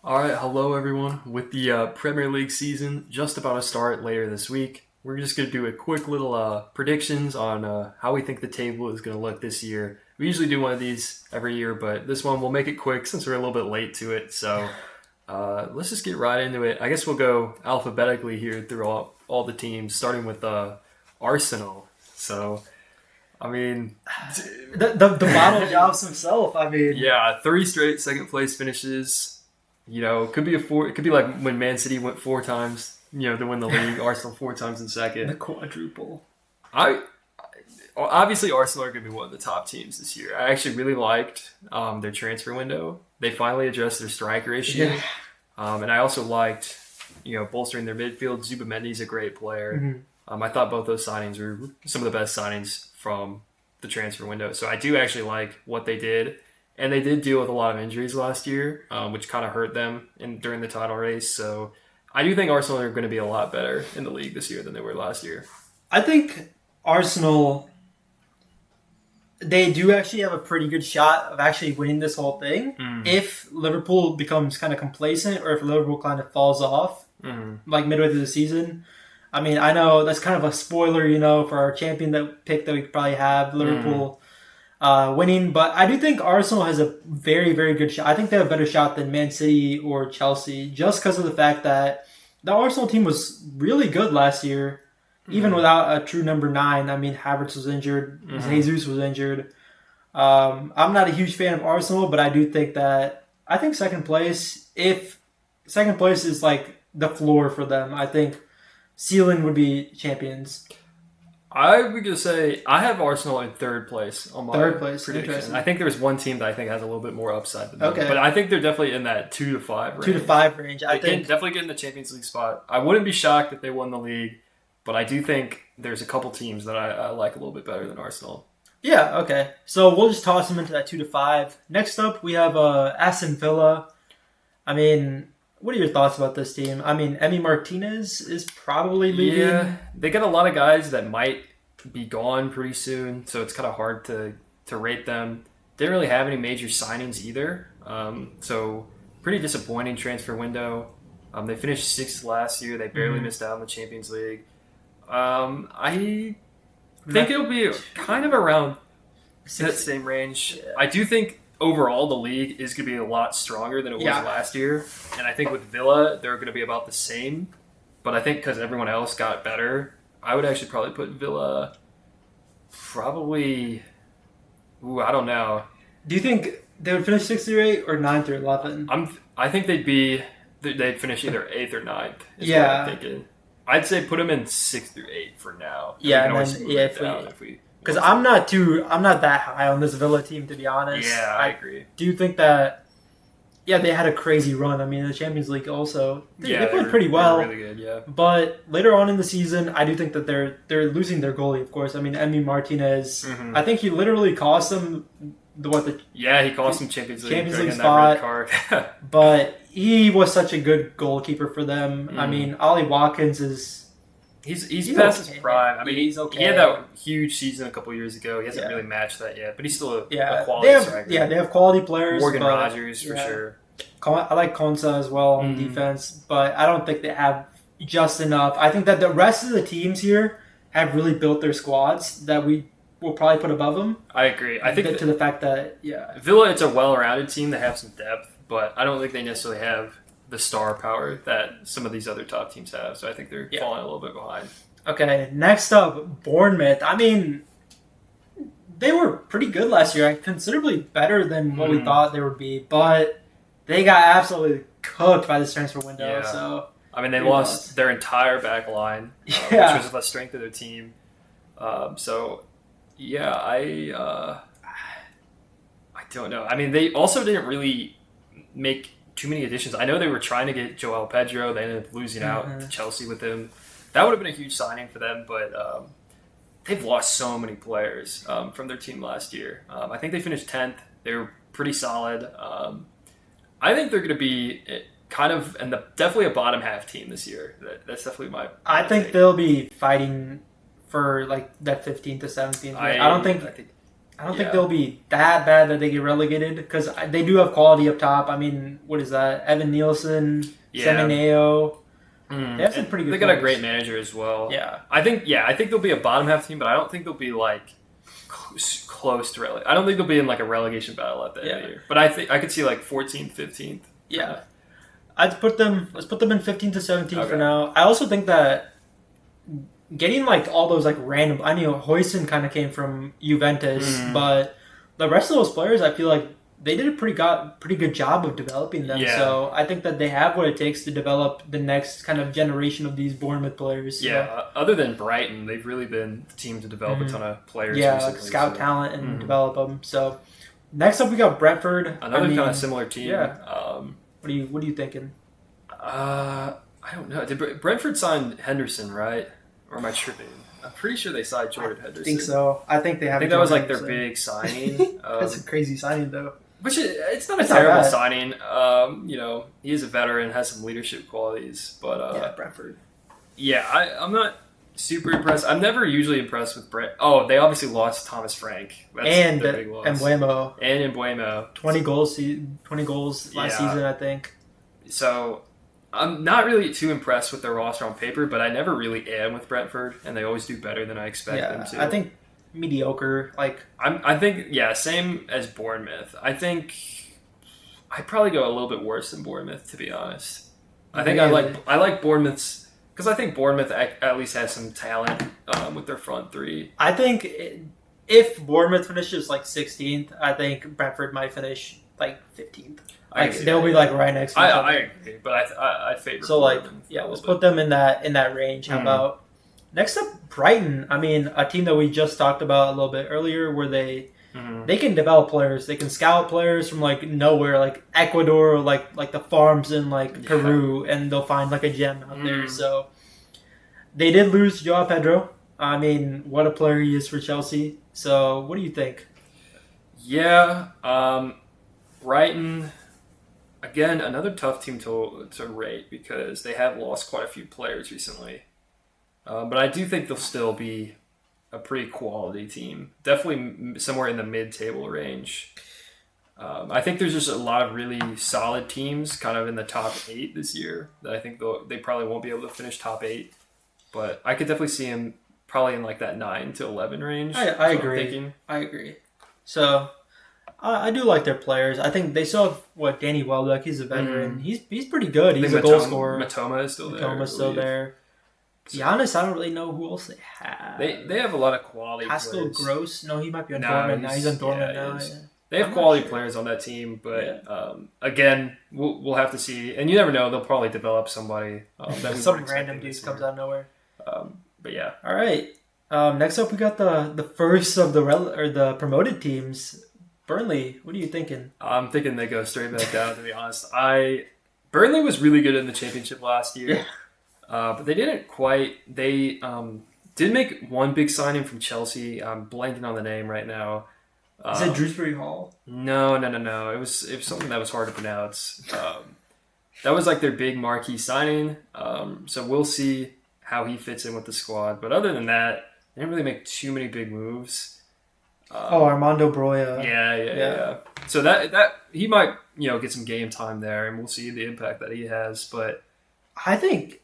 All right, hello everyone. With the Premier League season just about to start later this week, we're just going to do a quick little predictions on how we think the table is going to look this year. We usually do one of these every year, but this one we'll make it quick since we're a little bit late to it. So let's just get right into it. I guess we'll go alphabetically here through all the teams, starting with Arsenal. So, I mean, The bottle jobs himself. I mean, yeah, three straight second place finishes. It could be it could be like when Man City went four times, to win the league. Arsenal four times in second. the quadruple. Obviously Arsenal are going to be one of the top teams this year. I actually really liked their transfer window. They finally addressed their striker issue, Yeah. and I also liked bolstering their midfield. Zubamendi's a great player. Mm-hmm. I thought both those signings were some of the best signings from the transfer window. So I do actually like what they did. And they did deal with a lot of injuries last year, which kind of hurt them during the title race. So I do think Arsenal are going to be a lot better in the league this year than they were last year. I think Arsenal, they do actually have a pretty good shot of actually winning this whole thing. If Liverpool becomes kind of complacent or if Liverpool kind of falls off, like midway through the season. I mean, I know that's kind of a spoiler, for our champion pick that we could probably have, Liverpool. Winning, but I do think Arsenal has a very, very good shot. I think they have a better shot than Man City or Chelsea just because of the fact that the Arsenal team was really good last year, even without a true number 9. I mean, Havertz was injured, Jesus was injured. I'm not a huge fan of Arsenal, but I do think I think second place, if second place is like the floor for them, I think ceiling would be champions. I would just say I have Arsenal in third place on my prediction. Interesting. I think there's one team that I think has a little bit more upside than them. Okay. But I think they're definitely in that 2 to 5 range. 2 to 5 range. I think Definitely getting the Champions League spot. I wouldn't be shocked if they won the league, but I do think there's a couple teams that I like a little bit better than Arsenal. Yeah, okay. So we'll just toss them into that 2 to 5. Next up, we have Aston Villa. I mean, what are your thoughts about this team? I mean, Emi Martinez is probably leaving. Yeah, they got a lot of guys that might be gone pretty soon, so it's kind of hard to rate them. Didn't really have any major signings either, so pretty disappointing transfer window. They finished 6th last year. They barely missed out on the Champions League. I think it'll be kind of around that same range. Yeah. I do think overall the league is going to be a lot stronger than it was last year, and I think with Villa they're going to be about the same. But I think because everyone else got better, I would actually probably put Villa probably. I don't know. Do you think they would finish 6th or 8 or 9th or 11th? I think they'd finish either 8th or 9th. Is Yeah. what I'm thinking. I'd say put them in 6th or 8th for now. Yeah, and and then, then, if we because I'm not that high on this Villa team, to be honest. Yeah, I agree. Do you think that? Yeah, they had a crazy run. I mean, the Champions League also they played pretty well. They were really good, yeah. But later on in the season, I do think that they're losing their goalie. Of course, I mean Emi Martinez. I think he literally cost them he cost them Champions League spot. That red card. But he was such a good goalkeeper for them. I mean, Ollie Watkins is. He's past his prime. I mean, he's okay. He had that huge season a couple years ago. He hasn't really matched that yet, but he's still a quality striker. Yeah, they have quality players. Morgan Rogers for sure. I like Konsa as well on defense, but I don't think they have just enough. I think that the rest of the teams here have really built their squads that we will probably put above them. I agree. I think to the fact that Villa, it's a well-rounded team. They have some depth, but I don't think they necessarily have the star power that some of these other top teams have. So I think they're falling a little bit behind. Okay, next up, Bournemouth. I mean, they were pretty good last year, considerably better than what we thought they would be, but they got absolutely cooked by this transfer window. Yeah. So I mean, they lost their entire back line, which was the strength of their team. I don't know. I mean, they also didn't really make too many additions. I know they were trying to get Joel Pedro. They ended up losing out to Chelsea with him. That would have been a huge signing for them, but they've lost so many players from their team last year. I think they finished 10th. They were pretty solid. I think they're going to be kind of definitely a bottom half team this year. That's definitely my. I think they'll be fighting for like that 15th to 17th. I don't think I don't think they'll be that bad that they get relegated because they do have quality up top. I mean, what is that? Evan Nielsen, Semeneo. They have some pretty good. They got a great manager as well. Yeah, I think they'll be a bottom half team, but I don't think they'll be like close to relegation. I don't think they'll be in like a relegation battle at the end of the year. But I could see like 14th, 15th. Yeah, let's put them in 15th to 17th for now. I also think that getting like all those like random. I mean, Huijsen kind of came from Juventus, but the rest of those players, I feel like they did a pretty good job of developing them. Yeah. So I think that they have what it takes to develop the next kind of generation of these Bournemouth players. Yeah, other than Brighton, they've really been the team to develop a ton of players. Yeah, recently, like scout talent and develop them. So next up, we got Brentford. Another kind of similar team. Yeah. What are you thinking? I don't know. Did Brentford sign Henderson, right? Or am I tripping? I'm pretty sure they signed Jordan Henderson. I think so. I think they have. I think that was like their big signing. That's a crazy signing, though. Which it's not a terrible signing. He is a veteran, has some leadership qualities, but Brentford. Yeah, I'm not super impressed. I'm never usually impressed with Brent. Oh, they obviously lost Thomas Frank. That's their big loss. And Mbeumo. 20 goals last season, I think. So I'm not really too impressed with their roster on paper, but I never really am with Brentford, and they always do better than I expect them to. I think mediocre. I think same as Bournemouth. I think I'd probably go a little bit worse than Bournemouth, to be honest. I think I like Bournemouth's because I think Bournemouth at least has some talent with their front three. I think if Bournemouth finishes like 16th, I think Brentford might finish like 15th. They'll be like right next to each other. I agree, but I favor. So let's put them in that range. How about? Next up, Brighton. I mean, a team that we just talked about a little bit earlier, where they can develop players. They can scout players from like nowhere, like Ecuador, or like the farms in like Peru, and they'll find like a gem out there. So they did lose Joao Pedro. I mean, what a player he is for Chelsea. So what do you think? Yeah, Brighton. Again, another tough team to rate because they have lost quite a few players recently. But I do think they'll still be a pretty quality team. Definitely somewhere in the mid-table range. I think there's just a lot of really solid teams kind of in the top 8 this year that I think they probably won't be able to finish top 8. But I could definitely see them probably in like that 9 to 11 range. I agree. So I do like their players. I think they still have Danny Welbeck. He's a veteran. He's pretty good. He's a goal scorer. Matoma is still there. Matoma's still there. Giannis, I don't really know who else they have. They have a lot of quality Pascal players. Gross? No, he might be on Dortmund now. He's on Dortmund now. Yeah. They have quality players on that team, but again, we'll have to see. And you never know; they'll probably develop somebody. Some random dude comes out of nowhere. But yeah. All right. Next up, we got the first of the promoted teams. Burnley. What are you thinking? I'm thinking they go straight back down. To be honest, Burnley was really good in the championship last year. Yeah. But they didn't quite. They did make one big signing from Chelsea. I'm blanking on the name right now. Is it Dewsbury Hall? No. It was something that was hard to pronounce. That was like their big marquee signing. So we'll see how he fits in with the squad. But other than that, they didn't really make too many big moves. Armando Broya. Yeah. So that he might get some game time there, and we'll see the impact that he has. But I think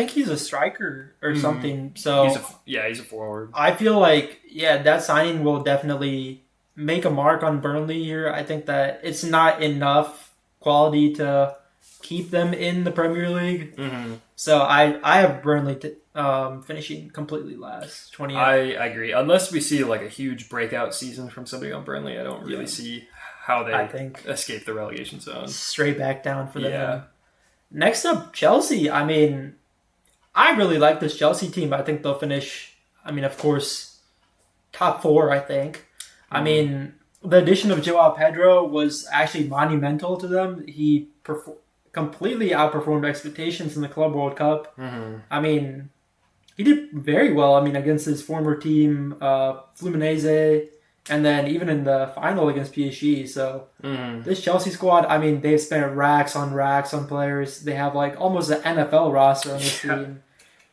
he's a striker or something. So he's a forward. I feel like that signing will definitely make a mark on Burnley here. I think that it's not enough quality to keep them in the Premier League. Mm-hmm. So I have Burnley finishing completely last. 20. I agree. Unless we see like a huge breakout season from somebody on Burnley, I don't really see how they escape the relegation zone. Straight back down for them. Yeah. Next up, Chelsea. I mean, I really like this Chelsea team. I think they'll finish, of course, top 4, I think. Mm-hmm. I mean, the addition of Joao Pedro was actually monumental to them. He completely outperformed expectations in the Club World Cup. Mm-hmm. I mean, he did very well, against his former team, Fluminense, and then even in the final against PSG. So this Chelsea squad, they've spent racks on players. They have almost an NFL roster on this team.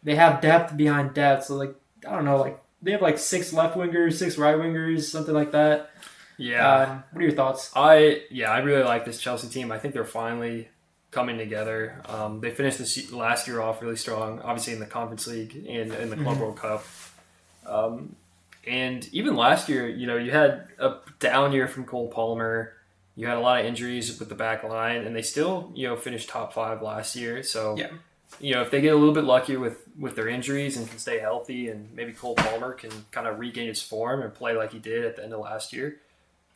They have depth behind depth. So I don't know, they have like 6 left wingers, 6 right wingers, something like that. Yeah. What are your thoughts? I really like this Chelsea team. I think they're finally coming together. They finished this last year off really strong, obviously in the Conference League and in the Club World Cup. And even last year, you had a down year from Cole Palmer. You had a lot of injuries with the back line, and they still, finished top 5 last year. So, if they get a little bit luckier with their injuries and can stay healthy, and maybe Cole Palmer can kind of regain his form and play like he did at the end of last year,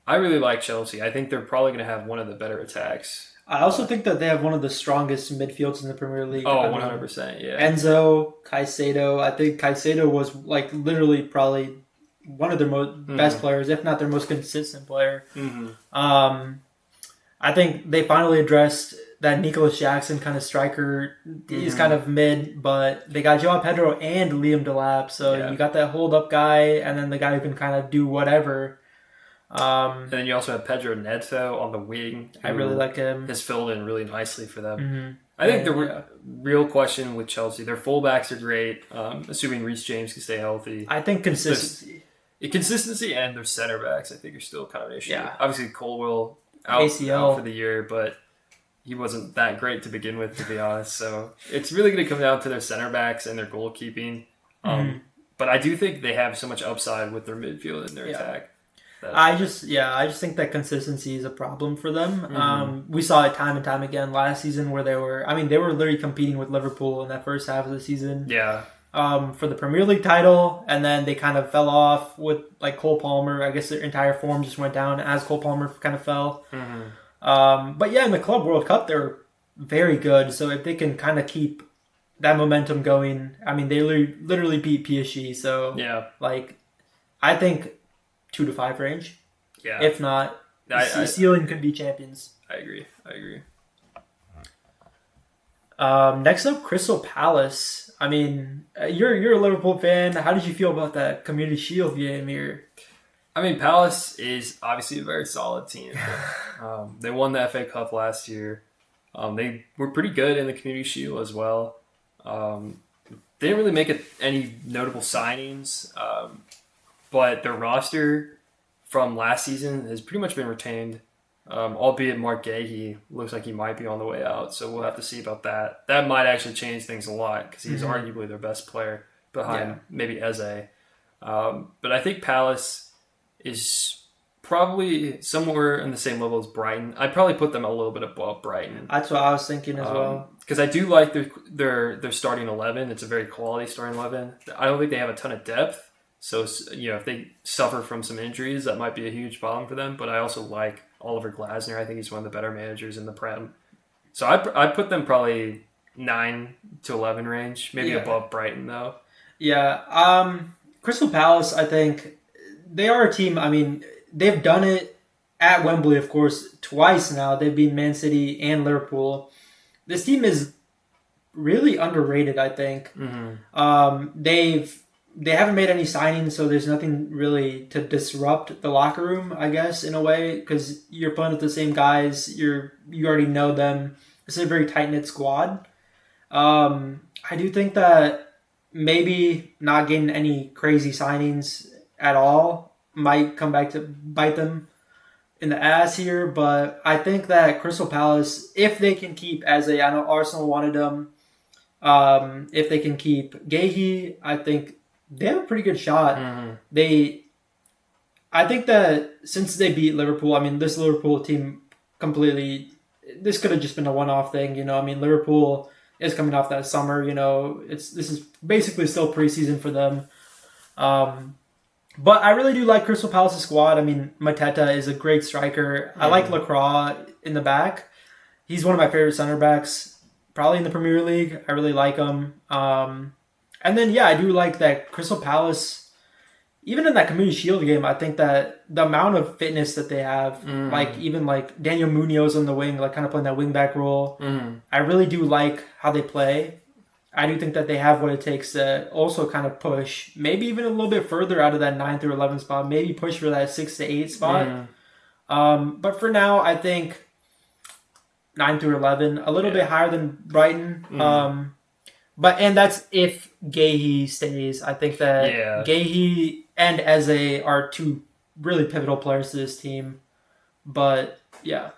I really like Chelsea. I think they're probably going to have one of the better attacks. I also think that they have one of the strongest midfields in the Premier League. Oh, 100%, yeah. Enzo, Caicedo. I think Caicedo was like literally probably one of their best players, if not their most consistent player. I think they finally addressed that Nicholas Jackson kind of striker. He's kind of mid, but they got Joao Pedro and Liam Delap. So you got that hold-up guy, and then the guy who can kind of do whatever. And then you also have Pedro Neto on the wing. I really like him. Has filled in really nicely for them. I think the real question with Chelsea, their fullbacks are great, assuming Reece James can stay healthy. I think consistency. Consistency and their center backs, I think, are still kind of an issue. Yeah. Obviously, Colwill out for the year, but he wasn't that great to begin with, to be honest. So it's really going to come down to their center backs and their goalkeeping. But I do think they have so much upside with their midfield and their attack. I just think that consistency is a problem for them. We saw it time and time again last season where they were literally competing with Liverpool in that first half of the season. Yeah. For the Premier League title, and then they kind of fell off with like Cole Palmer. I guess their entire form just went down as Cole Palmer kind of fell. But yeah, in the Club World Cup, they're very good. So if they can kind of keep that momentum going, I mean, they literally beat PSG. So like, I think 2 to 5 range. Yeah. If not, ceiling could be champions. I agree. Next up, Crystal Palace. I mean, you're a Liverpool fan. How did you feel about that Community Shield game here? I mean, Palace is obviously a very solid team. They won the FA Cup last year. They were pretty good in the Community Shield as well. They didn't really make any notable signings. But their roster from last season has pretty much been retained, albeit Mark Gahey looks like he might be on the way out. So we'll have to see about that. That might actually change things a lot because he's arguably their best player behind maybe Eze. But I think Palace is probably somewhere in the same level as Brighton. I'd probably put them a little bit above Brighton. That's what I was thinking as well. Because I do like their starting 11. It's a very quality starting 11. I don't think they have a ton of depth. So, if they suffer from some injuries, that might be a huge problem for them. But I also like Oliver Glasner. I think he's one of the better managers in the Prem. So I'd put them probably 9 to 11 range, maybe above Brighton, though. Yeah. Crystal Palace, I think, they are a team, I mean, they've done it at Wembley, of course, twice now. They've beaten Man City and Liverpool. This team is really underrated, I think. They haven't made any signings, so there's nothing really to disrupt the locker room, I guess, in a way, because you're playing with the same guys. You already know them. It's a very tight-knit squad. I do think that maybe not getting any crazy signings at all might come back to bite them in the ass here, but I think that Crystal Palace, if they can keep I know Arsenal wanted them, if they can keep Gahey, I think they have a pretty good shot. I think that since they beat Liverpool, I mean, this Liverpool team this could have just been a one-off thing, I mean, Liverpool is coming off that summer, this is basically still preseason for them. But I really do like Crystal Palace's squad. I mean, Mateta is a great striker. I like Lacroix in the back. He's one of my favorite center backs, probably in the Premier League. I really like him. And then, I do like that Crystal Palace, even in that Community Shield game, I think that the amount of fitness that they have, even Daniel Munoz on the wing, kind of playing that wing back role, I really do like how they play. I do think that they have what it takes to also kind of push, maybe even a little bit further out of that 9 through 11 spot, maybe push for that 6 to 8 spot. But for now, I think 9 through 11, a little bit higher than Brighton. And that's if Gahey stays. I think that Yeah. Gahey and Eze are two really pivotal players to this team. But yeah,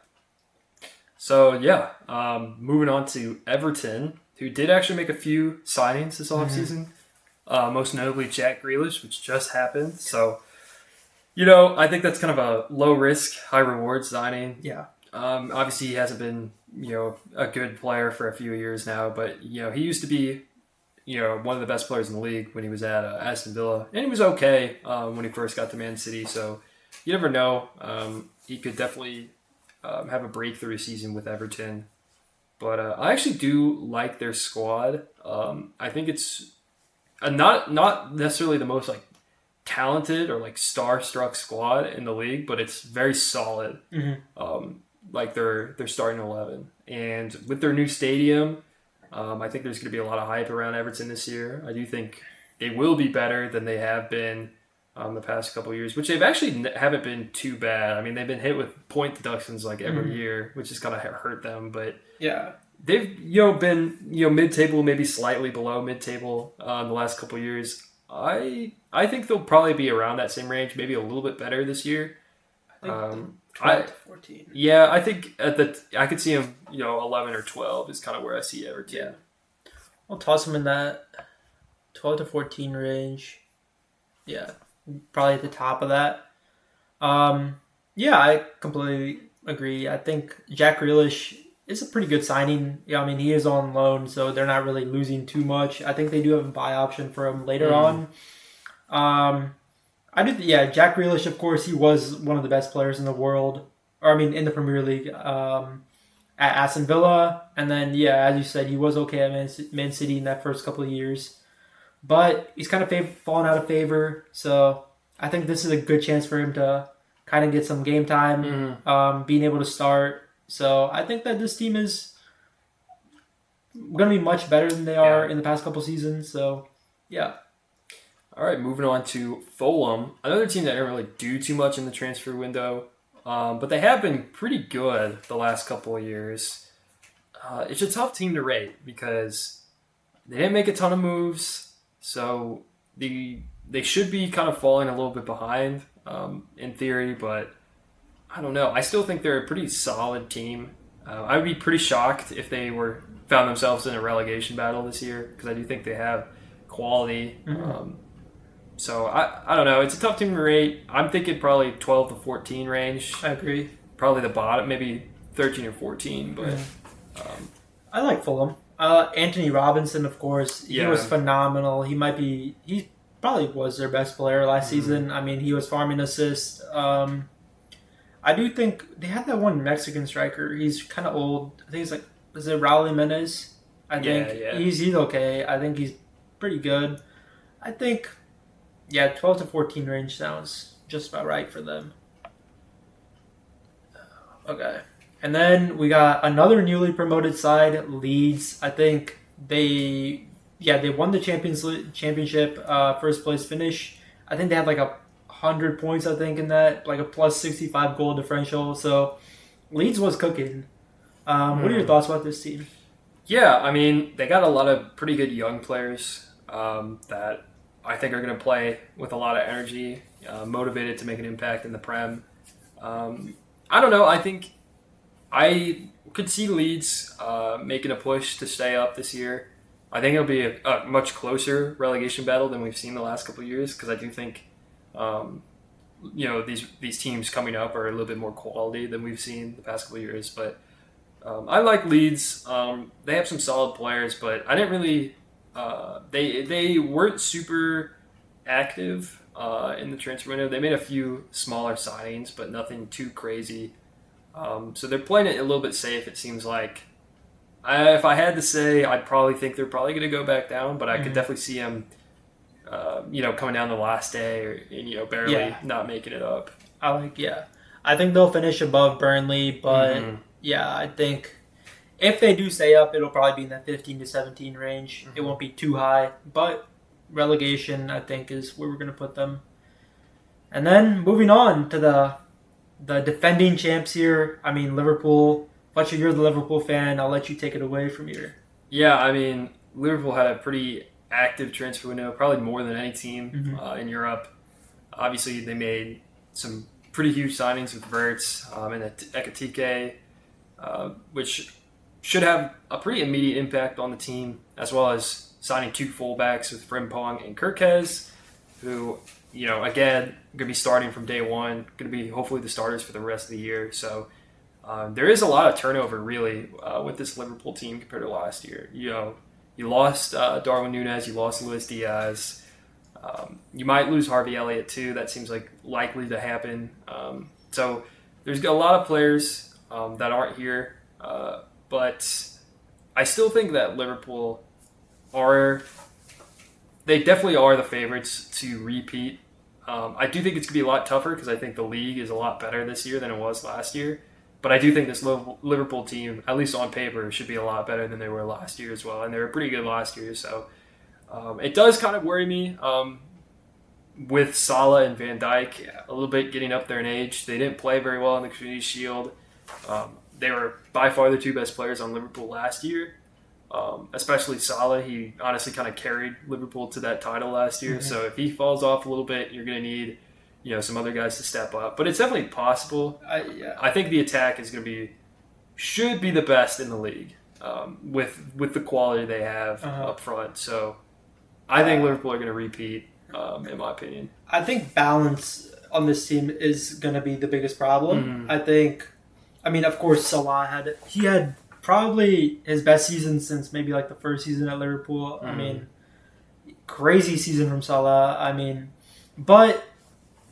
So yeah, moving on to Everton, who did actually make a few signings this offseason. Most notably Jack Grealish, which just happened. So, I think that's kind of a low risk, high reward signing. yeah, Obviously, he hasn't been, a good player for a few years now, but, he used to be, one of the best players in the league when he was at Aston Villa. And he was okay when he first got to Man City. So, you never know. He could definitely have a breakthrough season with Everton. But I actually do like their squad. I think it's not necessarily the most like talented or like star-struck squad in the league, but it's very solid. Like their starting 11, and with their new stadium, I think there's going to be a lot of hype around Everton this year. I do think they will be better than they have been the past couple of years, which they've actually haven't been too bad. I mean, they've been hit with point deductions like every year, which has kind of hurt them, but yeah. they've been mid-table, maybe slightly below mid-table in the last couple of years. I think they'll probably be around that same range, maybe a little bit better this year. I think 12 to 14. Yeah, I think I could see them 11 or 12 is kind of where I see Everton. Yeah, I'll toss them in that 12 to 14 range. Yeah, probably at the top of that. Yeah, I completely agree. I think Jack Grealish is a pretty good signing. Yeah, I mean, he is on loan, so they're not really losing too much. I think they do have a buy option for him later on. Jack Grealish, of course, he was one of the best players in the world, in the Premier League at Aston Villa. And then, as you said, he was okay at Man City in that first couple of years. But he's kind of fallen out of favor, so I think this is a good chance for him to kind of get some game time, being able to start. So I think that this team is going to be much better than they are in the past couple seasons. So, yeah. All right, moving on to Fulham, another team that didn't really do too much in the transfer window, but they have been pretty good the last couple of years. It's a tough team to rate because they didn't make a ton of moves, so they should be kind of falling a little bit behind in theory, but I don't know. I still think they're a pretty solid team. I would be pretty shocked if they found themselves in a relegation battle this year because I do think they have quality. So I don't know. It's a tough team to rate. I'm thinking probably 12 to 14 range. I agree. Probably the bottom, maybe 13 or 14. But I like Fulham. Anthony Robinson, of course, he was phenomenal. He probably was their best player last season. I mean, he was farming assists. I do think they had that one Mexican striker. He's kind of old. I think is it Raul Jimenez? I think he's okay. I think he's pretty good. I think 12 to 14 range sounds just about right for them. Okay. And then we got another newly promoted side, Leeds. I think they won the championship first place finish. I think they had like 100 points, I think, in that, like a plus 65 goal differential. So Leeds was cooking. What are your thoughts about this team? Yeah, I mean, they got a lot of pretty good young players that I think are going to play with a lot of energy, motivated to make an impact in the Prem. I don't know. I think I could see Leeds making a push to stay up this year. I think it'll be a much closer relegation battle than we've seen the last couple of years because I do think these teams coming up are a little bit more quality than we've seen the past couple of years. But I like Leeds. They have some solid players, but I didn't really. They weren't super active in the transfer window. They made a few smaller signings, but nothing too crazy. So they're playing it a little bit safe. It seems like. If I had to say, I'd probably think they're probably going to go back down, but I could definitely see them. Coming down the last day and barely not making it up. I think they'll finish above Burnley, but I think if they do stay up, it'll probably be in that 15 to 17 range. It won't be too high, but relegation, I think, is where we're going to put them. And then moving on to the defending champs here. I mean, Liverpool. Fletcher, you're the Liverpool fan. I'll let you take it away from here. Yeah, I mean, Liverpool had a pretty active transfer window, probably more than any team in Europe. Obviously, they made some pretty huge signings with Wirtz and Ekitike, which should have a pretty immediate impact on the team, as well as signing 2 fullbacks with Frimpong and Kirkes, who, again, going to be starting from day one, going to be hopefully the starters for the rest of the year. So there is a lot of turnover, really, with this Liverpool team compared to last year. You lost Darwin Núñez, you lost Luis Diaz. You might lose Harvey Elliott, too. That seems like likely to happen. So there's a lot of players that aren't here. But I still think that Liverpool they definitely are the favorites to repeat. I do think it's going to be a lot tougher because I think the league is a lot better this year than it was last year. But I do think this Liverpool team, at least on paper, should be a lot better than they were last year as well. And they were pretty good last year. So it does kind of worry me with Salah and Van Dijk a little bit getting up there in age. They didn't play very well in the Community Shield. They were by far the 2 best players on Liverpool last year. Especially Salah. He honestly kind of carried Liverpool to that title last year. So if he falls off a little bit, you're going to need some other guys to step up. But it's definitely possible. I think the attack is should be the best in the league with the quality they have up front. So I think Liverpool are going to repeat, in my opinion. I think balance on this team is going to be the biggest problem. Of course, Salah had probably his best season since maybe like the first season at Liverpool. Crazy season from Salah. But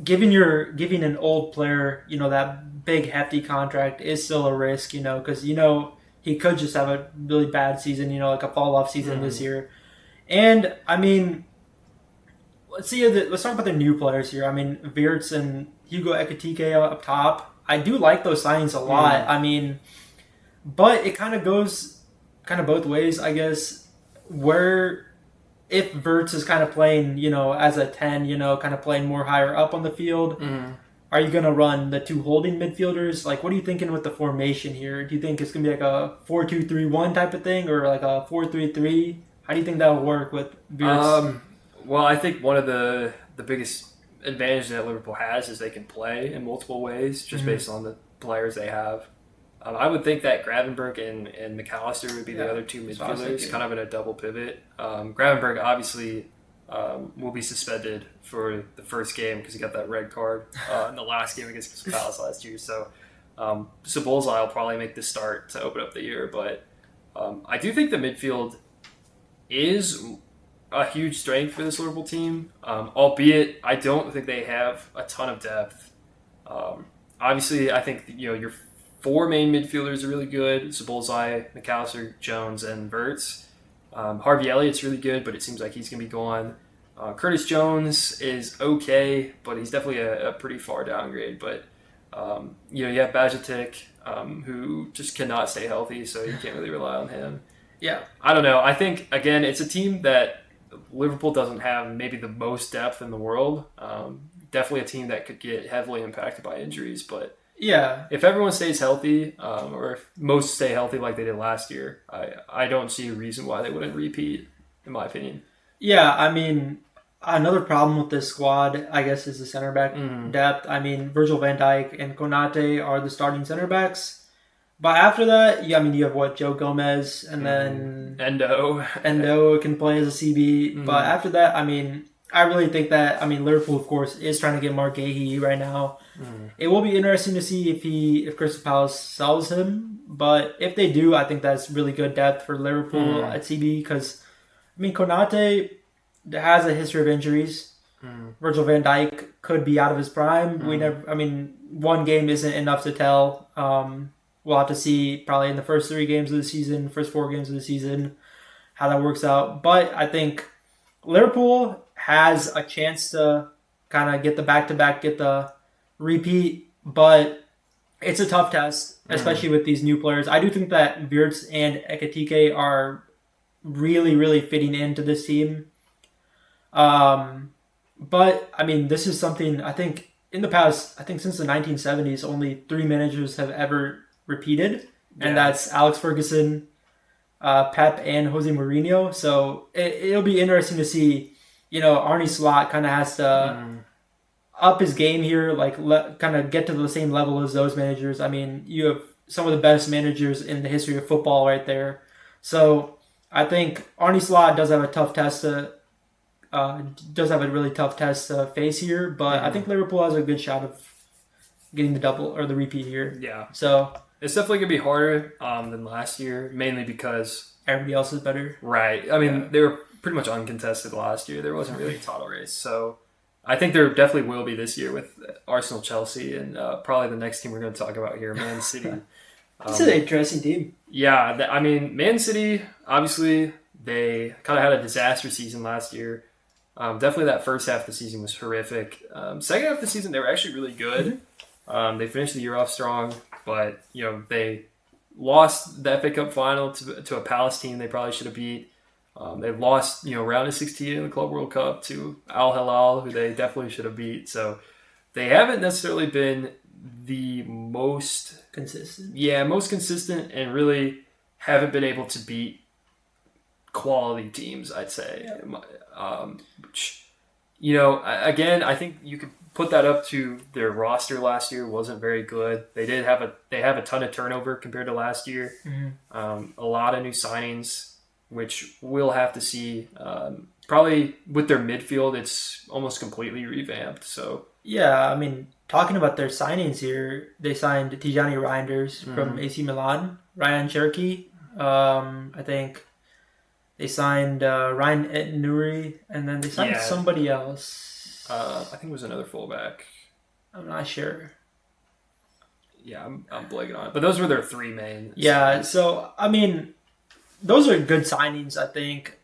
giving an old player, that big hefty contract is still a risk, because he could just have a really bad season, like a fall off season this year. And let's talk about the new players here. Wirtz and Hugo Ekitike up top. I do like those signings a lot. But it kind of goes both ways, I guess. Where if Wirtz is kind of playing, as a 10, kind of playing more higher up on the field, are you going to run the 2 holding midfielders? Like, what are you thinking with the formation here? Do you think it's going to be like a 4-2-3-1 type of thing or like a 4-3-3? How do you think that will work with Wirtz? Well, I think one of the biggest advantages that Liverpool has is they can play in multiple ways just based on the players they have. I would think that Gravenberch and McAllister would be the other 2 midfielders, kind of in a double pivot. Gravenberch obviously will be suspended for the first game because he got that red card in the last game against Crystal Palace last year. So Szoboszlai will probably make the start to open up the year. But I do think the midfield is a huge strength for this Liverpool team, albeit I don't think they have a ton of depth. Obviously, I think your 4 main midfielders are really good: Szoboszlai, McAllister, Jones, and Wirtz. Harvey Elliott's really good, but it seems like he's going to be gone. Curtis Jones is okay, but he's definitely a pretty far downgrade. But you have Bajetic, who just cannot stay healthy, so you can't really rely on him. Yeah, I don't know. I think again, it's a team that Liverpool doesn't have maybe the most depth in the world. Definitely a team that could get heavily impacted by injuries, but yeah, if everyone stays healthy, or if most stay healthy like they did last year, I don't see a reason why they wouldn't repeat, in my opinion. Yeah, another problem with this squad, I guess, is the center back depth. Virgil van Dijk and Konate are the starting center backs. But after that, you have Joe Gomez, and then Endo can play as a CB. But after that, I really think that Liverpool, of course, is trying to get Mark Gahey right now. It will be interesting to see if Crystal Palace sells him. But if they do, I think that's really good depth for Liverpool at CB because Konate has a history of injuries. Virgil van Dijk could be out of his prime. We never. One game isn't enough to tell. We'll have to see probably in the first 3 games of the season, first 4 games of the season, how that works out. But I think Liverpool has a chance to kind of get the back-to-back, get the repeat, but it's a tough test, especially with these new players. I do think that Wirtz and Ekitike are really, really fitting into this team. But, this is something, I think, in the past, since the 1970s, only 3 managers have ever repeated, and that's Alex Ferguson, Pep and Jose Mourinho. So it'll be interesting to see. Arne Slot kind of has to up his game here, like kind of get to the same level as those managers. I mean, you have some of the best managers in the history of football right there. So I think Arne Slot does have a tough test to really tough test to face here, but I think Liverpool has a good shot of getting the double or the repeat here. Yeah. So it's definitely gonna be harder than last year, mainly because everybody else is better. Right. I mean, they were pretty much uncontested last year. There wasn't really a title race, so I think there definitely will be this year with Arsenal, Chelsea, and probably the next team we're going to talk about here, Man City. This is an interesting team. Yeah, I mean, Man City, obviously, they kind of had a disaster season last year. Definitely that first half of the season was horrific. Second half of the season, they were actually really good. They finished the year off strong, but they lost the FA Cup final to a Palace team they probably should have beat. They've lost, round of 16 in the Club World Cup to Al Hilal, who they definitely should have beat. So they haven't necessarily been the most consistent. Yeah, most consistent, and really haven't been able to beat quality teams, I'd say. Which, again, I think you could put that up to their roster last year wasn't very good. They have a ton of turnover compared to last year. A lot of new signings, which we'll have to see. Probably with their midfield, it's almost completely revamped. So yeah, I mean, talking about their signings here, they signed Tijani Reinders from AC Milan, Ryan Cherky. I think they signed Ryan Etienne, and then they signed somebody else. I think it was another fullback. I'm not sure. Yeah, I'm blanking on it. But those were their three main. Yeah, so, I mean, those are good signings, I think.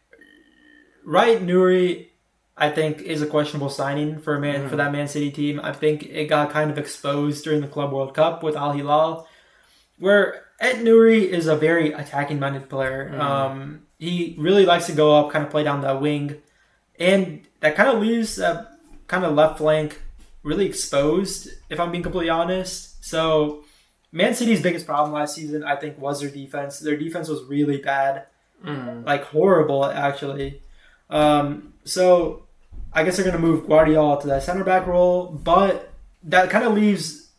Ryan Nuri, I think, is a questionable signing for that Man City team. I think it got kind of exposed during the Club World Cup with Al Hilal, where Ed Nuri is a very attacking-minded player. He really likes to go up, kind of play down that wing, and that kind of leaves that kind of left flank really exposed, if I'm being completely honest. So Man City's biggest problem last season, I think, was their defense. Their defense was really bad, like horrible, actually. So I guess they're going to move Guardiola to that center back role, but that kind of leaves.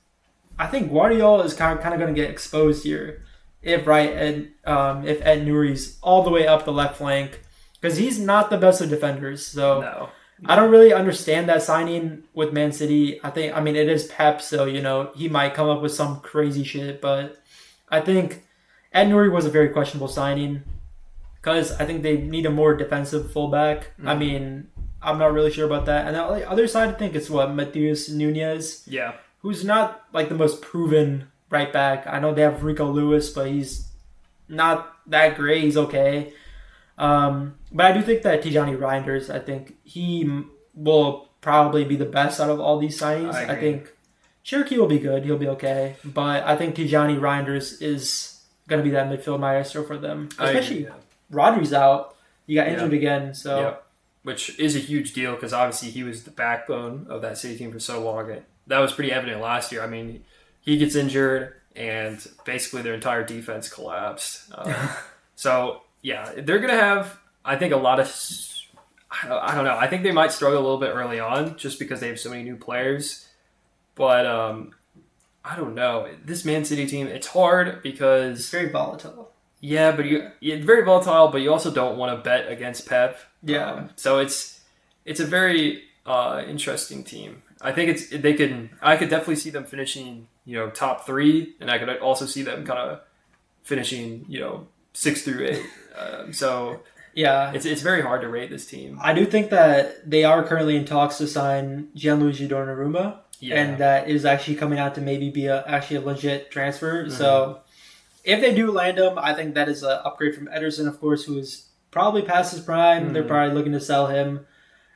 I think Guardiola is kind of going to get exposed here if Ed Nuri's all the way up the left flank, because he's not the best of defenders. So no. I don't really understand that signing with Man City. I mean, it is Pep, so he might come up with some crazy shit, but I think Ed Nuri was a very questionable signing because I think they need a more defensive fullback. I mean, I'm not really sure about that. And on the other side, I think it's Matheus Nunes. Yeah. Who's not like the most proven right back. I know they have Rico Lewis, but he's not that great. He's okay. But I do think that Tijani Reinders, I think he will probably be the best out of all these signings. I think Cherokee will be good. He'll be okay. But I think Tijani Reinders is going to be that midfield maestro for them. Especially Rodri's out. He got injured again. So. Yep. Which is a huge deal because obviously he was the backbone of that City team for so long. That was pretty evident last year. I mean, he gets injured and basically their entire defense collapsed. So, yeah, they're going to have, I think, a lot of, I don't know. I think they might struggle a little bit early on just because they have so many new players. But I don't know. This Man City team, it's hard because... It's very volatile. Yeah, but it's very volatile, but you also don't want to bet against Pep. Yeah. So it's a very interesting team. I think I could definitely see them finishing, top 3, and I could also see them kind of finishing, 6 through 8. So yeah, it's very hard to rate this team. I do think that they are currently in talks to sign Gianluigi Donnarumma, and that is actually coming out to maybe be a legit transfer. So if they do land him, I think that is an upgrade from Ederson, of course, who is probably past his prime. They're probably looking to sell him.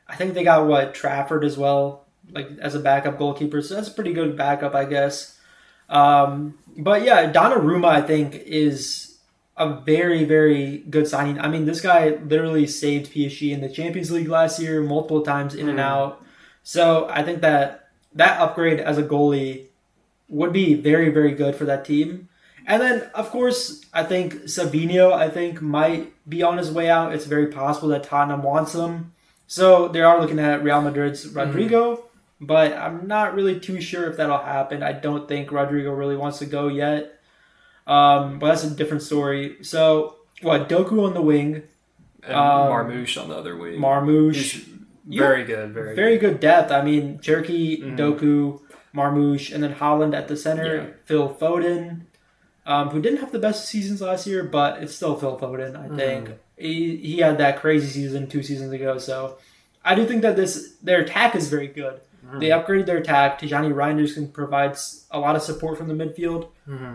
I think they got Trafford as well, like as a backup goalkeeper. So that's a pretty good backup, I guess. But yeah, Donnarumma, I think, is a very, very good signing. I mean, this guy literally saved PSG in the Champions League last year multiple times in and out. So I think that upgrade as a goalie would be very, very good for that team. And then, of course, I think Savinho, might be on his way out. It's very possible that Tottenham wants him. So they are looking at Real Madrid's Rodrigo, but I'm not really too sure if that'll happen. I don't think Rodrigo really wants to go yet. But that's a different story. So, Doku on the wing. And Marmoush on the other wing. Marmoush. Very good depth. I mean, Cherky, Doku, Marmoush, and then Holland at the center. Yeah. Phil Foden, who didn't have the best seasons last year, but it's still Phil Foden, I think. He had that crazy season 2 seasons ago, so I do think that their attack is very good. They upgraded their attack. Tijani Reinders can provide a lot of support from the midfield,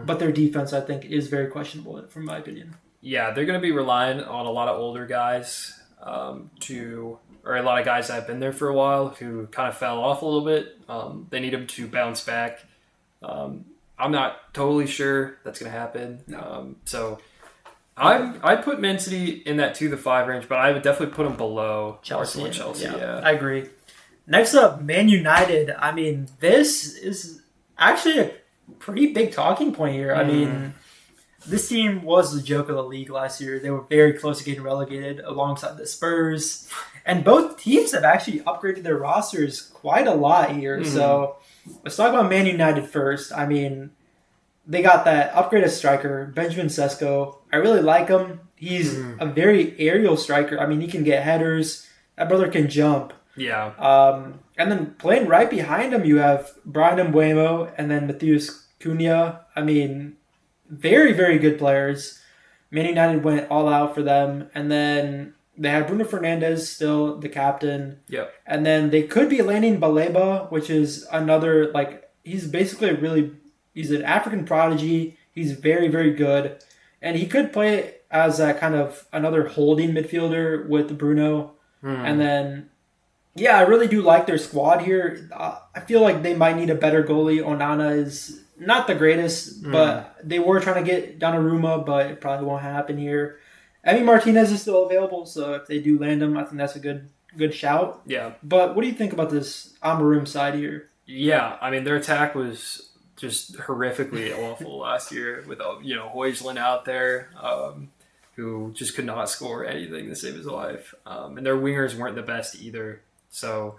but their defense, I think, is very questionable, from my opinion. Yeah, they're going to be relying on a lot of older guys or a lot of guys that have been there for a while who kind of fell off a little bit. They need them to bounce back. I'm not totally sure that's going to happen. No. So I put Man City in that 2-5 range, but I would definitely put them below Chelsea. Arsenal and Chelsea. Yeah, I agree. Next up, Man United. I mean, this is actually a pretty big talking point here. I mean, this team was the joke of the league last year. They were very close to getting relegated alongside the Spurs. And both teams have actually upgraded their rosters quite a lot here. So let's talk about Man United first. I mean, they got that upgraded striker, Benjamin Sesko. I really like him. He's a very aerial striker. I mean, he can get headers. That brother can jump. Yeah. And then playing right behind him, you have Brian Mbeumo and then Matheus Cunha. I mean, very, very good players. Man United went all out for them. And then they had Bruno Fernandes still the captain. Yep. And then they could be landing Baleba, which is another, he's basically he's an African prodigy. He's very, very good. And he could play as a kind of another holding midfielder with Bruno. And then, yeah, I really do like their squad here. I feel like they might need a better goalie. Onana is not the greatest, but they were trying to get Donnarumma, but it probably won't happen here. Emi Martinez is still available, so if they do land him, I think that's a good shout. Yeah. But what do you think about this Amorim side here? Yeah, I mean, their attack was just horrifically awful last year with, Højlund out there, who just could not score anything to save his life. And their wingers weren't the best either. So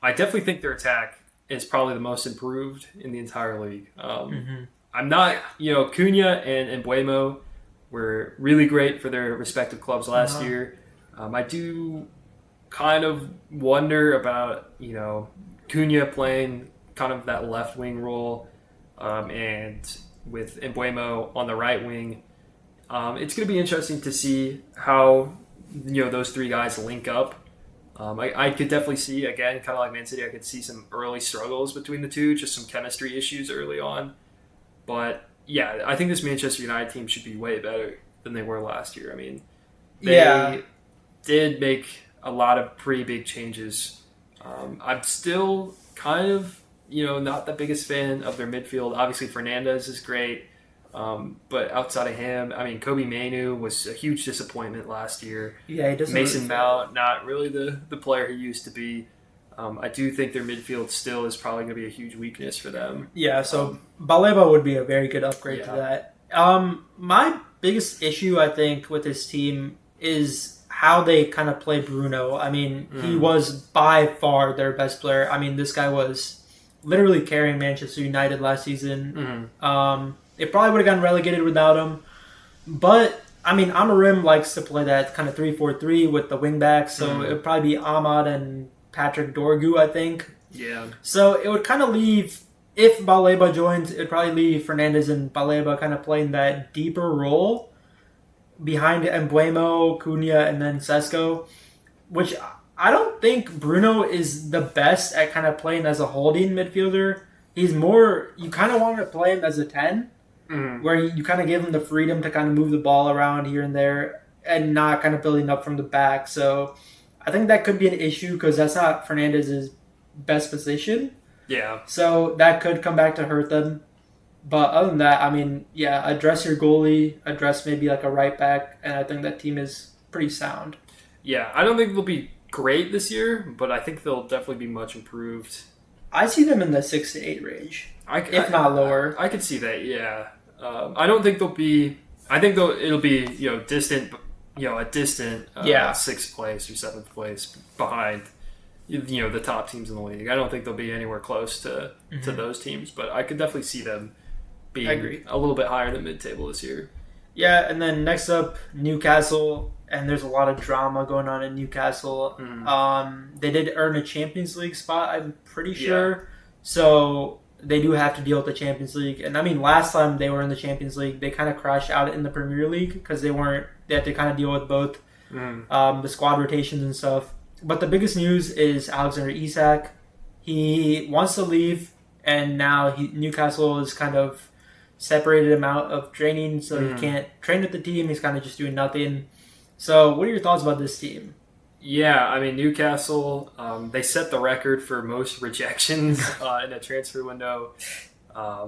I definitely think their attack is probably the most improved in the entire league. I'm not, Cunha and Mbeumo were really great for their respective clubs last year. I do kind of wonder about, Cunha playing kind of that left wing role and with Mbeumo on the right wing. It's going to be interesting to see how, those three guys link up. I could definitely see, again, kind of like Man City, I could see some early struggles between the two, just some chemistry issues early on. But, yeah, I think this Manchester United team should be way better than they were last year. I mean, they did make a lot of pretty big changes. I'm still kind of, not the biggest fan of their midfield. Obviously, Fernandes is great. But outside of him, I mean, Kobe Mainoo was a huge disappointment last year. Yeah, he doesn't. Mason Mount, not really the player he used to be. I do think their midfield still is probably going to be a huge weakness for them. Yeah, so Baleba would be a very good upgrade to that. My biggest issue, I think, with this team is how they kind of play Bruno. I mean, he was by far their best player. I mean, this guy was literally carrying Manchester United last season. It probably would have gotten relegated without him. But, I mean, Amorim likes to play that kind of 3-4-3 with the wingbacks, so it would probably be Ahmad and Patrick Dorgu, I think. Yeah. So it would kind of leave, if Baleba joins, it would probably leave Fernandes and Baleba kind of playing that deeper role behind Mbeumo, Cunha, and then Sesko, which I don't think Bruno is the best at kind of playing as a holding midfielder. He's more, you kind of want to play him as a 10, where you kind of give him the freedom to kind of move the ball around here and there and not kind of building up from the back. So I think that could be an issue because that's not Fernandez's best position. Yeah. So that could come back to hurt them. But other than that, I mean, yeah, address your goalie, address maybe like a right back, and I think that team is pretty sound. Yeah, I don't think they'll be great this year, but I think they'll definitely be much improved. I see them in the 6 to 8 range, if not lower. I could see that, yeah. I don't think they'll be. I think it'll be distant. A distant sixth place or seventh place behind the top teams in the league. I don't think they'll be anywhere close to those teams, but I could definitely see them being a little bit higher than mid-table this year. Yeah, and then next up, Newcastle, and there's a lot of drama going on in Newcastle. They did earn a Champions League spot, I'm pretty sure. So they do have to deal with the Champions League. And I mean, last time they were in the Champions League, they kind of crashed out in the Premier League because they had to kind of deal with both the squad rotations and stuff. But the biggest news is Alexander Isak. He wants to leave, and now Newcastle is kind of separated him out of training, so he can't train with the team. He's kind of just doing nothing. So what are your thoughts about this team? Yeah, I mean, Newcastle, they set the record for most rejections in a transfer window.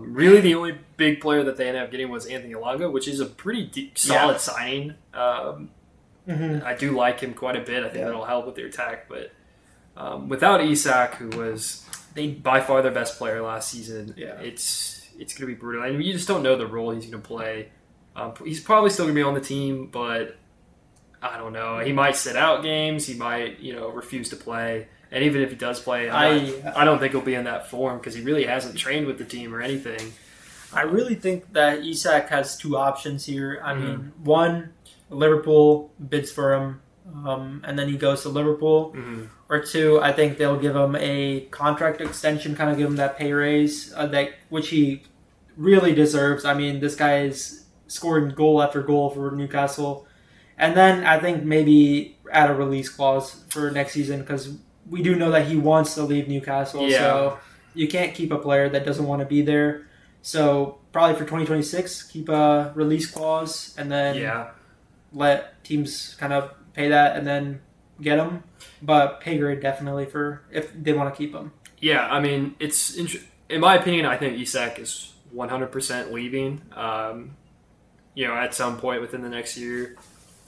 Really, the only big player that they ended up getting was Anthony Elanga, which is a pretty solid signing. I do like him quite a bit. I think that'll help with their attack. But without Isak, who was by far their best player last season, it's going to be brutal. And you just don't know the role he's going to play. He's probably still going to be on the team, but I don't know. He might sit out games. He might, refuse to play. And even if he does play, I don't think he'll be in that form because he really hasn't trained with the team or anything. I really think that Isak has two options here. I mean, one, Liverpool bids for him, and then he goes to Liverpool. Or two, I think they'll give him a contract extension, kind of give him that pay raise, which he really deserves. I mean, this guy is scoring goal after goal for Newcastle. And then I think maybe add a release clause for next season because we do know that he wants to leave Newcastle. Yeah. So you can't keep a player that doesn't want to be there. So probably for 2026, keep a release clause and then let teams kind of pay that and then get him. But pay grade definitely for if they want to him. Yeah, I mean, it's in my opinion, I think Isak is 100% leaving. At some point within the next year.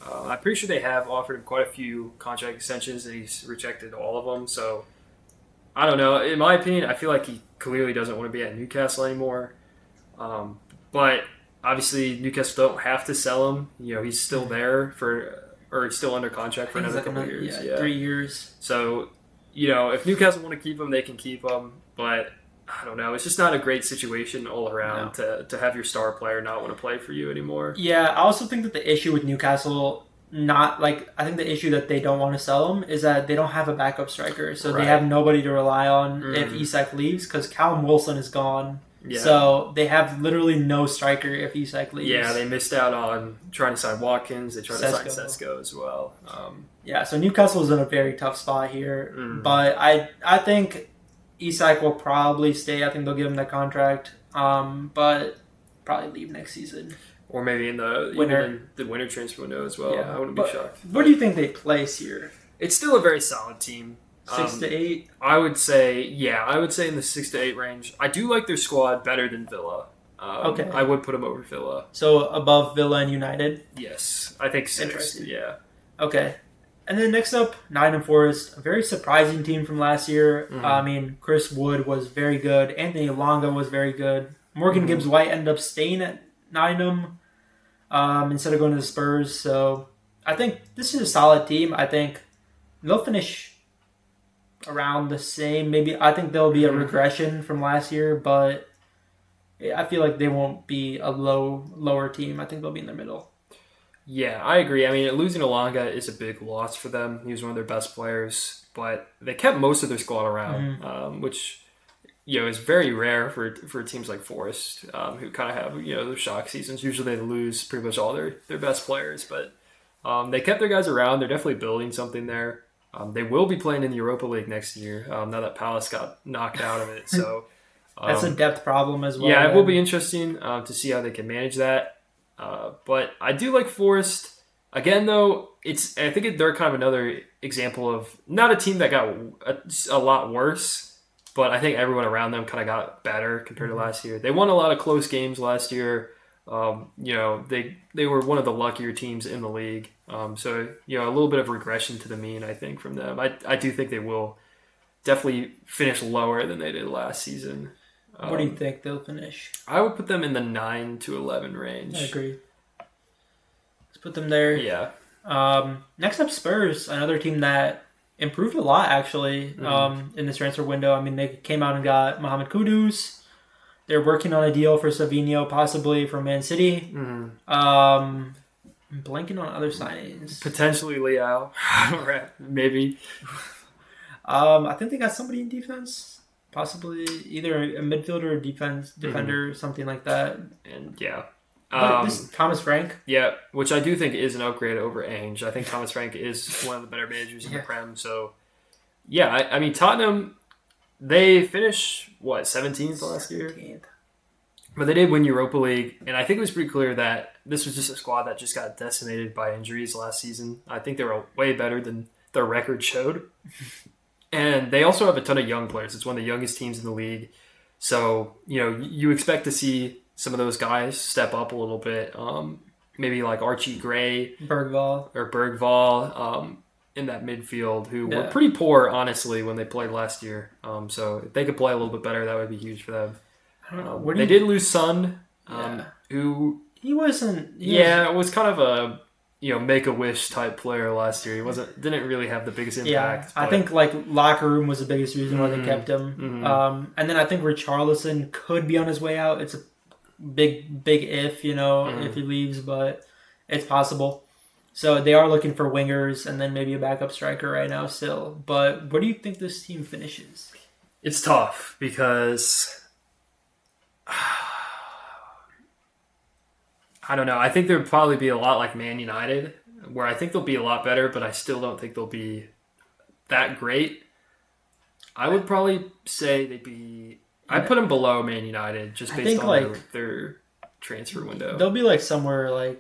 I'm pretty sure they have offered him quite a few contract extensions, and he's rejected all of them. So, I don't know. In my opinion, I feel like he clearly doesn't want to be at Newcastle anymore. But obviously, Newcastle don't have to sell him. He's still there or he's still under contract for another couple of years. Yeah, 3 years. So, if Newcastle want to keep him, they can keep him. But I don't know. It's just not a great situation all around to have your star player not want to play for you anymore. Yeah, I also think that the issue with Newcastle, I think the issue that they don't want to sell him is that they don't have a backup striker. So they have nobody to rely on if Isak leaves because Callum Wilson is gone. Yeah. So they have literally no striker if Isak leaves. Yeah, they missed out on trying to sign Watkins. They tried to sign Sesko as well. So Newcastle is in a very tough spot here. But I think Isak will probably stay. I think they'll give him that contract, but probably leave next season. Or maybe in the winter transfer window as well. Yeah, I wouldn't be shocked. Where do you think they place here? It's still a very solid team. 6 to 8? I would say in the 6 to 8 range. I do like their squad better than Villa. Okay. I would put them over Villa. So above Villa and United? Yes. I think 6. Interesting. Yeah. Okay. And then next up, Nottingham Forest, a very surprising team from last year. I mean, Chris Wood was very good. Anthony Elanga was very good. Morgan Gibbs-White ended up staying at Nottingham instead of going to the Spurs. So I think this is a solid team. I think they'll finish around the same. Maybe I think there'll be a regression from last year, but I feel like they won't be a lower team. I think they'll be in the middle. Yeah, I agree. I mean, losing Elanga is a big loss for them. He was one of their best players, but they kept most of their squad around, which is very rare for teams like Forest, who kind of have their shock seasons. Usually they lose pretty much all their best players, but they kept their guys around. They're definitely building something there. They will be playing in the Europa League next year. Now that Palace got knocked out of it, so that's a depth problem as well. Yeah, it will be interesting to see how they can manage that. But I do like Forest. Again, though, I think they're kind of another example of not a team that got a lot worse, but I think everyone around them kind of got better compared to last year. They won a lot of close games last year. They were one of the luckier teams in the league. So a little bit of regression to the mean, I think, from them. I do think they will definitely finish lower than they did last season. What do you think they'll finish? I would put them in the 9 to 11 range. I agree. Let's put them there. Yeah. Next up, Spurs, another team that improved a lot actually in this transfer window. I mean, they came out and got Mohamed Kudus. They're working on a deal for Savinho, possibly from Man City. I'm blanking on other signings. Potentially Leao. Maybe. I think they got somebody in defense. Possibly either a midfielder or defender, something like that. And yeah. This Thomas Frank. Yeah, which I do think is an upgrade over Ainge. I think Thomas Frank is one of the better managers in the Prem. So, yeah, I mean, Tottenham, they finished, 17th last year? 17th. But they did win Europa League, and I think it was pretty clear that this was just a squad that just got decimated by injuries last season. I think they were way better than their record showed. And they also have a ton of young players. It's one of the youngest teams in the league. So, you expect to see some of those guys step up a little bit. Maybe like Archie Gray. Bergvall In that midfield, who were pretty poor, honestly, when they played last year. So if they could play a little bit better, that would be huge for them. I don't know. They did lose Son, who... He wasn't... It was kind of a... make-a-wish type player last year. He didn't really have the biggest impact. Yeah, I think locker room was the biggest reason why they kept him. And then I think Richarlison could be on his way out. It's a big if, if he leaves, but it's possible. So they are looking for wingers and then maybe a backup striker right now still. But where do you think this team finishes? It's tough because... I don't know. I think there would probably be a lot like Man United, where I think they'll be a lot better, but I still don't think they'll be that great. I would probably say they'd be... I'd put them below Man United just based on their transfer window. They'll be somewhere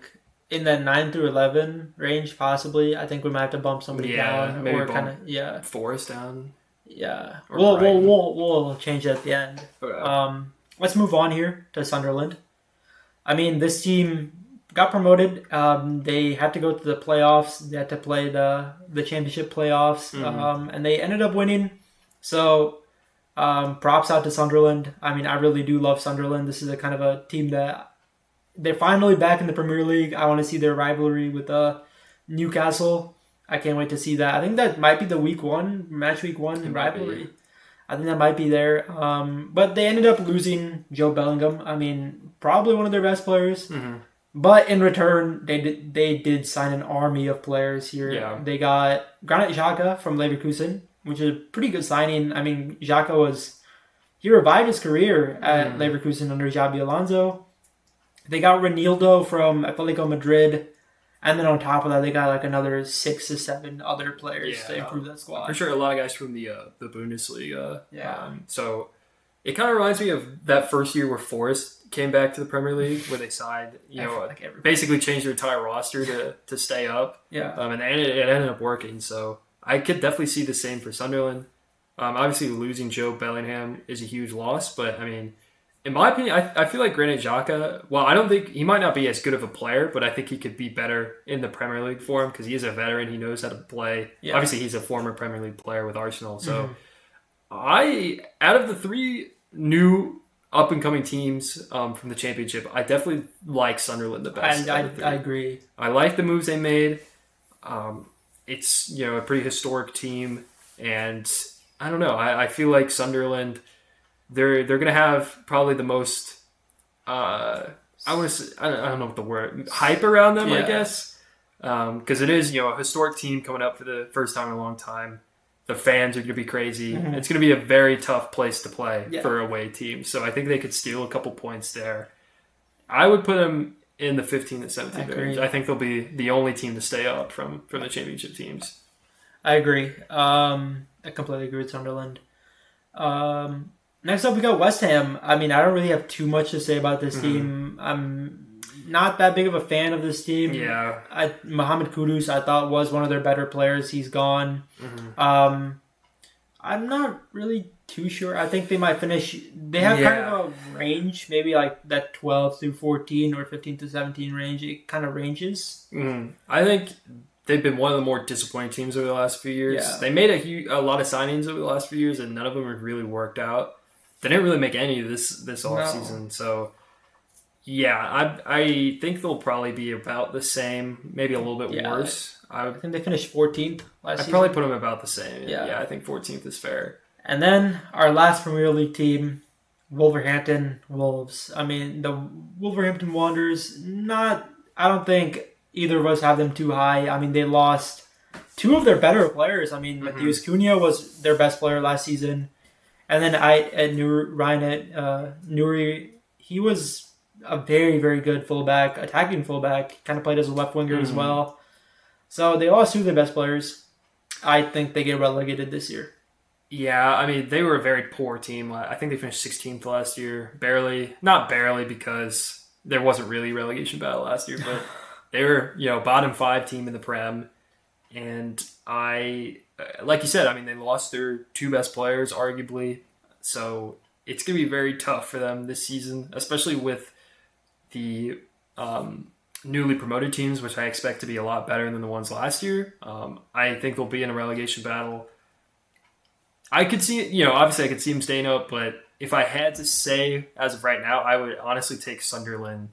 in that 9 through 11 range, possibly. I think we might have to bump somebody down. Maybe bump Forest down. Yeah. We'll change it at the end. Okay. Let's move on here to Sunderland. I mean, this team got promoted. They had to go to the playoffs. They had to play the championship playoffs, and they ended up winning. So, props out to Sunderland. I mean, I really do love Sunderland. This is a kind of a team that they're finally back in the Premier League. I want to see their rivalry with Newcastle. I can't wait to see that. I think that might be the week 1 rivalry. I think that might be there. But they ended up losing Joe Bellingham. I mean, probably one of their best players. But in return, they did sign an army of players here. Yeah. They got Granit Xhaka from Leverkusen, which is a pretty good signing. I mean, Xhaka he revived his career at Leverkusen under Xabi Alonso. They got Ronaldo from Atletico Madrid. And then on top of that, they got another 6 to 7 other players to improve that squad. For sure, a lot of guys from the Bundesliga. Yeah. So it kind of reminds me of that first year where Forest came back to the Premier League, where they signed, basically changed their entire roster to stay up. Yeah. And it ended up working. So I could definitely see the same for Sunderland. Obviously, losing Joe Bellingham is a huge loss, but I mean, in my opinion, I feel like Granit Xhaka, I don't think he might not be as good of a player, but I think he could be better in the Premier League for him because he is a veteran. He knows how to play. Yeah. Obviously, he's a former Premier League player with Arsenal. So out of the 3 new up-and-coming teams from the Championship, I definitely like Sunderland the best. I agree. I like the moves they made. It's a pretty historic team, and I don't know. I feel like Sunderland... They're going to have probably the most, I don't know what the word, hype around them, I guess. Because it is, a historic team coming up for the first time in a long time. The fans are going to be crazy. It's going to be a very tough place to play for away teams. So I think they could steal a couple points there. I would put them in the 15 and 17 range. I think they'll be the only team to stay up from the championship teams. I agree. I completely agree with Sunderland. Next up, we got West Ham. I mean, I don't really have too much to say about this team. I'm not that big of a fan of this team. Yeah. Mohamed Kudus, I thought, was one of their better players. He's gone. I'm not really too sure. I think they might finish... They have kind of a range, maybe that 12 through 14 or 15 to 17 range. It kind of ranges. I think they've been one of the more disappointing teams over the last few years. Yeah. They made a lot of signings over the last few years, and none of them have really worked out. they didn't really make any this offseason. So, yeah, I think they'll probably be about the same, maybe a little bit worse. I think they finished 14th last season. I'd probably put them about the same. Yeah, I think 14th is fair. And then our last Premier League team, Wolverhampton Wolves. I mean, the Wolverhampton Wanderers, I don't think either of us have them too high. I mean, they lost two of their better players. I mean, Matheus Cunha was their best player last season. And then Ryan Nuri, he was a very, very good fullback, attacking fullback. Kind of played as a left winger as well. So they lost two of their best players. I think they get relegated this year. Yeah, I mean, they were a very poor team. I think they finished 16th last year. Barely. Not barely, because there wasn't really relegation battle last year, but they were, bottom 5 team in the Prem. And like you said, I mean, they lost their two best players, arguably. So it's going to be very tough for them this season, especially with the newly promoted teams, which I expect to be a lot better than the ones last year. I think they'll be in a relegation battle. I could see, obviously I could see them staying up, but if I had to say, as of right now, I would honestly take Sunderland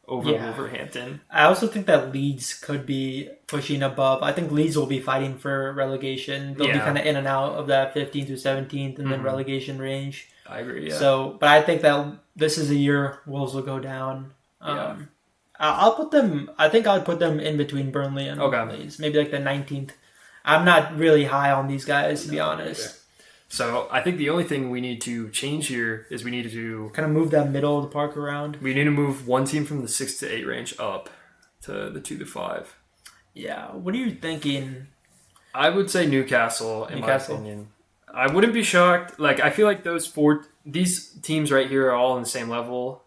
over Wolverhampton. I also think that Leeds could be pushing above. I think Leeds will be fighting for relegation. They'll be kind of in and out of that 15th to 17th and then relegation range. I agree, yeah. So, but I think that this is a year Wolves will go down. I'll put them, I think I'll put them in between Burnley and Leeds. Maybe like the 19th. I'm not really high on these guys, to be honest. Okay. So I think the only thing we need to change here is we need to kind of move that middle of the park around. We need to move one team from the 6 to 8 range up to the 2 to 5. Yeah. What are you thinking? I would say Newcastle, in my opinion. I wouldn't be shocked. Like, I feel like these teams right here are all on the same level.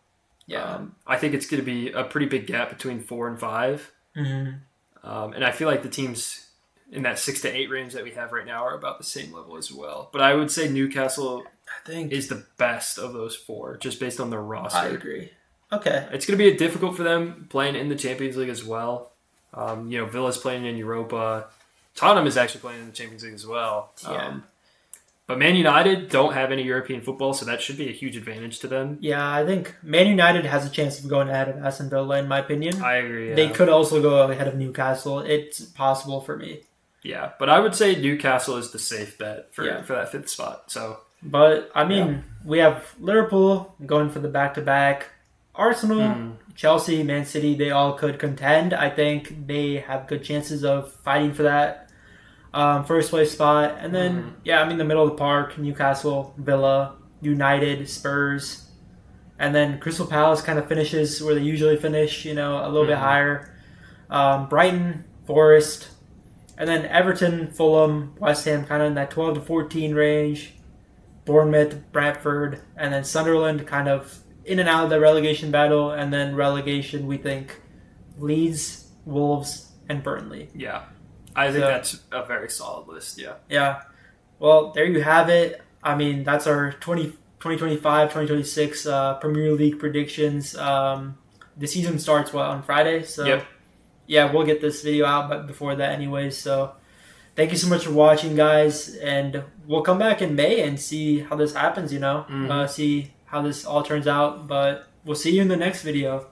Yeah. I think it's going to be a pretty big gap between 4 and 5. And I feel like the teams in that 6 to 8 range that we have right now are about the same level as well. But I would say Newcastle, is the best of those 4, just based on their roster. I agree. Okay. It's going to be difficult for them playing in the Champions League as well. Villa's playing in Europa. Tottenham is actually playing in the Champions League as well. Yeah. But Man United don't have any European football, so that should be a huge advantage to them. Yeah, I think Man United has a chance of going ahead of Aston Villa, in my opinion. I agree. Yeah. They could also go ahead of Newcastle. It's possible for me. Yeah, but I would say Newcastle is the safe bet for that 5th spot. So, but I mean, we have Liverpool going for the back-to-back. Arsenal, Chelsea, Man City, they all could contend. I think they have good chances of fighting for that first place spot. And then, the middle of the park, Newcastle, Villa, United, Spurs. And then Crystal Palace kind of finishes where they usually finish, a little bit higher. Brighton, Forest. And then Everton, Fulham, West Ham kind of in that 12 to 14 range. Bournemouth, Brentford, and then Sunderland kind of in and out of the relegation battle. And then relegation, we think Leeds, Wolves, and Burnley. Yeah. I think that's a very solid list, yeah. Yeah. Well, there you have it. I mean, that's our 2025-2026 Premier League predictions. The season starts, on Friday? So. Yep. Yeah, we'll get this video out but before that anyways. So thank you so much for watching, guys. And we'll come back in May and see how this happens, see how this all turns out. But we'll see you in the next video.